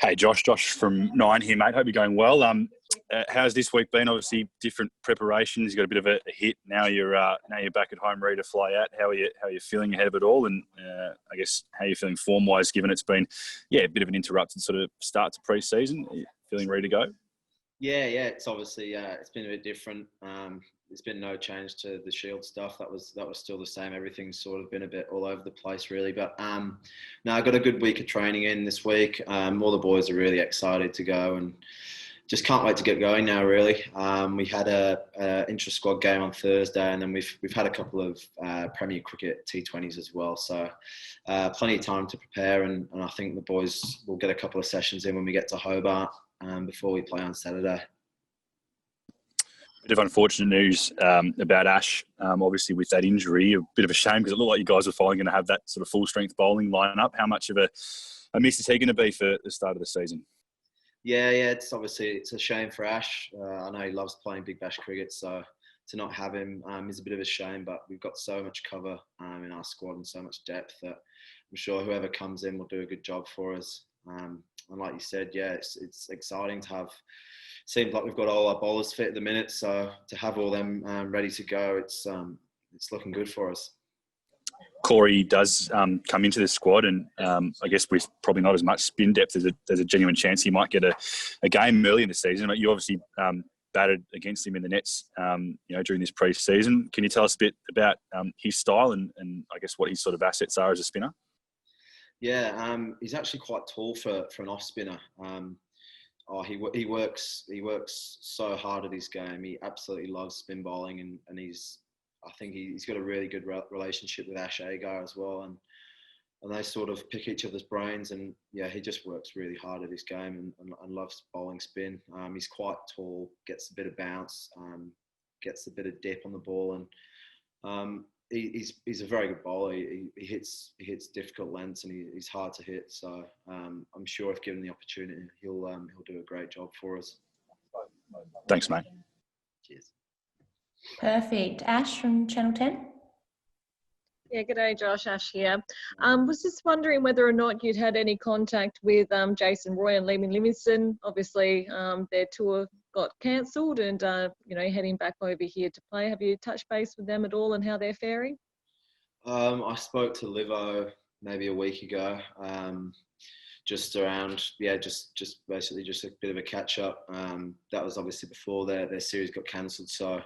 Hey Josh from Nine here, mate. Hope you're going well. How's this week been? Obviously, different preparations. You got a bit of a hit. Now you're back at home, ready to fly out. How are you feeling ahead of it all? And I guess how are you feeling form wise, given it's been a bit of an interrupted sort of start to pre-season. Are you feeling ready to go? Yeah. It's obviously it's been a bit different. There's been no change to the Shield stuff. That was still the same. Everything's sort of been a bit all over the place, really. But no, I got a good week of training in this week. All the boys are really excited to go and just can't wait to get going now. Really, we had a intra-squad game on Thursday, and then we've had a couple of Premier Cricket T20s as well. So plenty of time to prepare, and I think the boys will get a couple of sessions in when we get to Hobart before we play on Saturday. Bit of unfortunate news about Ash, obviously with that injury. A bit of a shame because it looked like you guys were finally going to have that sort of full strength bowling lineup. How much of a miss is he going to be for the start of the season? Yeah. It's a shame for Ash. I know he loves playing Big Bash cricket, so to not have him is a bit of a shame. But we've got so much cover in our squad and so much depth that I'm sure whoever comes in will do a good job for us. And like you said, it's exciting to have. Seems like we've got all our bowlers fit at the minute, so to have all them ready to go, it's looking good for us. Corey does come into the squad, and I guess with probably not as much spin depth, there's a genuine chance he might get a game early in the season. But you obviously batted against him in the nets, during this pre-season. Can you tell us a bit about his style and I guess what his sort of assets are as a spinner? Yeah, he's actually quite tall for an off spinner. He works so hard at his game. He absolutely loves spin bowling, and I think he's got a really good relationship with Ash Agar as well, and they sort of pick each other's brains. And he just works really hard at his game and loves bowling spin. He's quite tall, gets a bit of bounce, gets a bit of dip on the ball, and he's a very good bowler. He hits difficult lengths, and he's hard to hit. So I'm sure if given the opportunity, he'll do a great job for us. Thanks, mate. Cheers. Perfect. Ash from Channel 10. Yeah, good day, Josh. Ash here. Was just wondering whether or not you'd had any contact with Jason Roy and Liam Livingston. Obviously, their tour got cancelled and, heading back over here to play. Have you touched base with them at all and how they're faring? I spoke to Livo maybe a week ago, just around, just basically just a bit of a catch up. That was obviously before their series got cancelled. So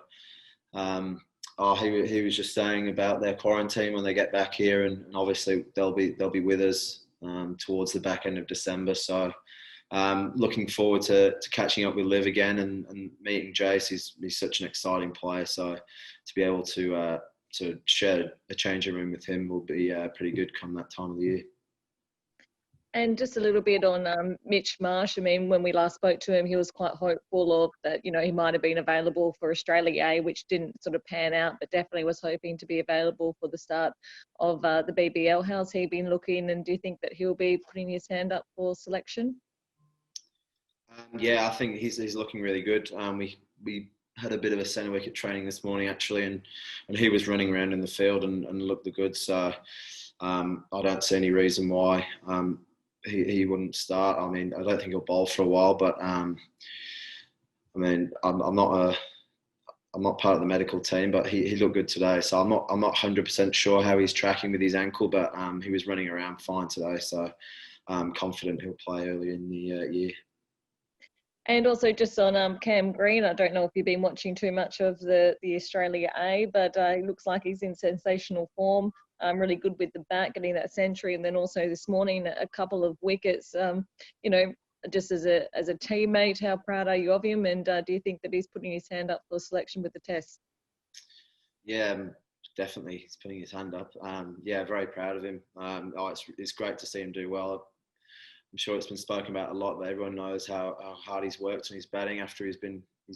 he was just saying about their quarantine when they get back here, and obviously they'll be with us towards the back end of December. So looking forward to catching up with Liv again and meeting Jace. He's such an exciting player. So to be able to share a changing room with him will be pretty good come that time of the year. And just a little bit on Mitch Marsh. I mean, when we last spoke to him, he was quite hopeful of that, he might have been available for Australia A, which didn't sort of pan out, but definitely was hoping to be available for the start of the BBL. How's he been looking, and do you think that he'll be putting his hand up for selection? I think he's looking really good. We had a bit of a centre wicket training this morning actually, and he was running around in the field and looked good. So I don't see any reason why he wouldn't start. I mean, I don't think he'll bowl for a while, but I'm not part of the medical team, but he looked good today. So I'm not 100% sure how he's tracking with his ankle, but he was running around fine today. So I'm confident he'll play early in the year. And also just on Cam Green, I don't know if you've been watching too much of the Australia A, but it looks like he's in sensational form. Really good with the bat, getting that century, and then also this morning a couple of wickets. Just as a teammate, how proud are you of him? And do you think that he's putting his hand up for selection with the Test? Yeah, definitely, he's putting his hand up. Very proud of him. It's great to see him do well. I'm sure it's been spoken about a lot, but everyone knows how hard he's worked on his batting after he's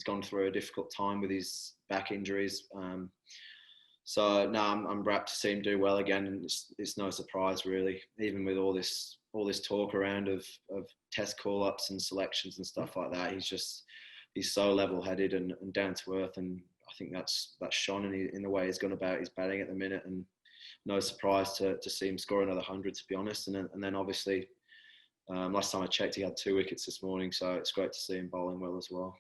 gone through a difficult time with his back injuries. I'm rapt to see him do well again, and it's no surprise really, even with all this talk around of test call-ups and selections and stuff like that. He's so level-headed and down to earth, and I think that's shone in the way he's gone about his batting at the minute. And no surprise to see him score another 100, to be honest. And then obviously Last time I checked, he had 2 wickets this morning, so it's great to see him bowling well as well.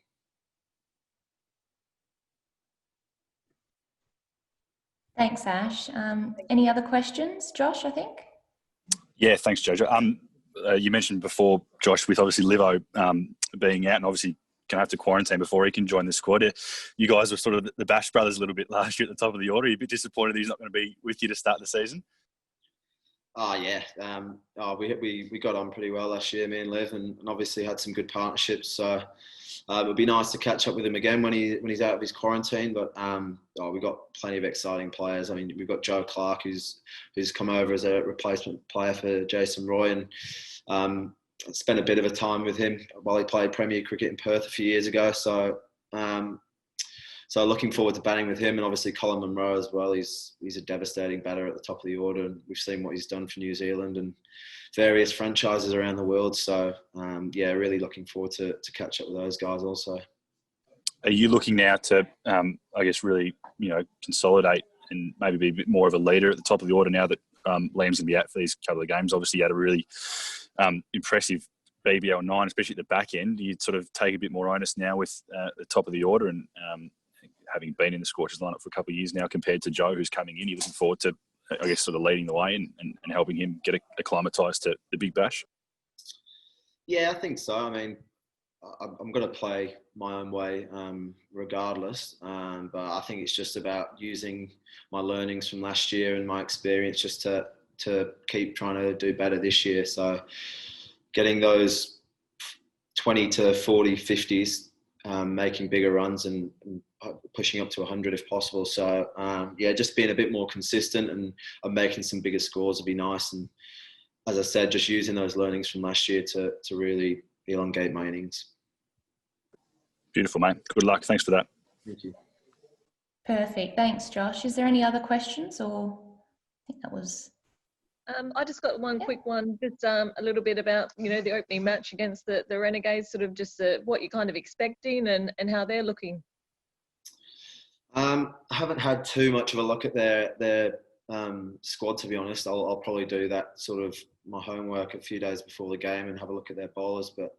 Thanks, Ash. Any other questions? Josh, I think? Yeah, thanks, Jojo. You mentioned before, Josh, with obviously Livo being out and obviously going to have to quarantine before he can join the squad. You guys were sort of the Bash brothers a little bit last year at the top of the order. Are you a bit disappointed that he's not going to be with you to start the season? Oh yeah, we got on pretty well last year, me and Liv, and obviously had some good partnerships. So it would be nice to catch up with him again when he's out of his quarantine. But we've got plenty of exciting players. I mean, we've got Joe Clark who's come over as a replacement player for Jason Roy, and spent a bit of a time with him while he played Premier Cricket in Perth a few years ago. So looking forward to batting with him, and obviously Colin Munro as well. He's a devastating batter at the top of the order, and we've seen what he's done for New Zealand and various franchises around the world. So really looking forward to catch up with those guys also. Are you looking now to, I guess, really, consolidate and maybe be a bit more of a leader at the top of the order now that Liam's going to be out for these couple of games? Obviously, he had a really impressive BBL 9, especially at the back end. You'd sort of take a bit more onus now with the top of the order and having been in the Scorchers lineup for a couple of years now compared to Joe, who's coming in. You're looking forward to, I guess, sort of leading the way and helping him get acclimatised to the Big Bash? Yeah, I think so. I mean, I'm going to play my own way regardless. But I think it's just about using my learnings from last year and my experience just to keep trying to do better this year. So getting those 20 to 40, 50s, making bigger runs and pushing up to 100 if possible. So, just being a bit more consistent and making some bigger scores would be nice. And as I said, just using those learnings from last year to really elongate my innings. Beautiful, mate. Good luck. Thanks for that. Thank you. Perfect. Thanks, Josh. Is there any other questions, or I think that was... I just got one quick one, just a little bit about, the opening match against the Renegades, sort of just what you're kind of expecting and how they're looking. I haven't had too much of a look at their squad, to be honest. I'll probably do that sort of my homework a few days before the game and have a look at their bowlers. But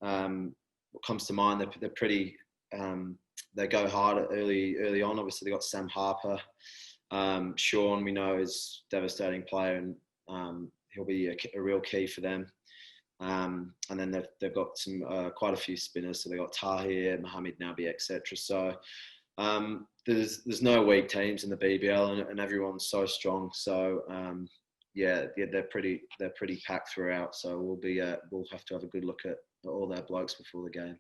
what comes to mind, they're pretty, they go hard early on. Obviously, they've got Sam Harper. Sean, we know, is a devastating player, and he'll be a real key for them. And then they've got some quite a few spinners. So they've got Tahir, Mohamed Nabi, etc. So there's no weak teams in the BBL, and everyone's so strong. So they're pretty packed throughout. So we'll have to have a good look at all their blokes before the game.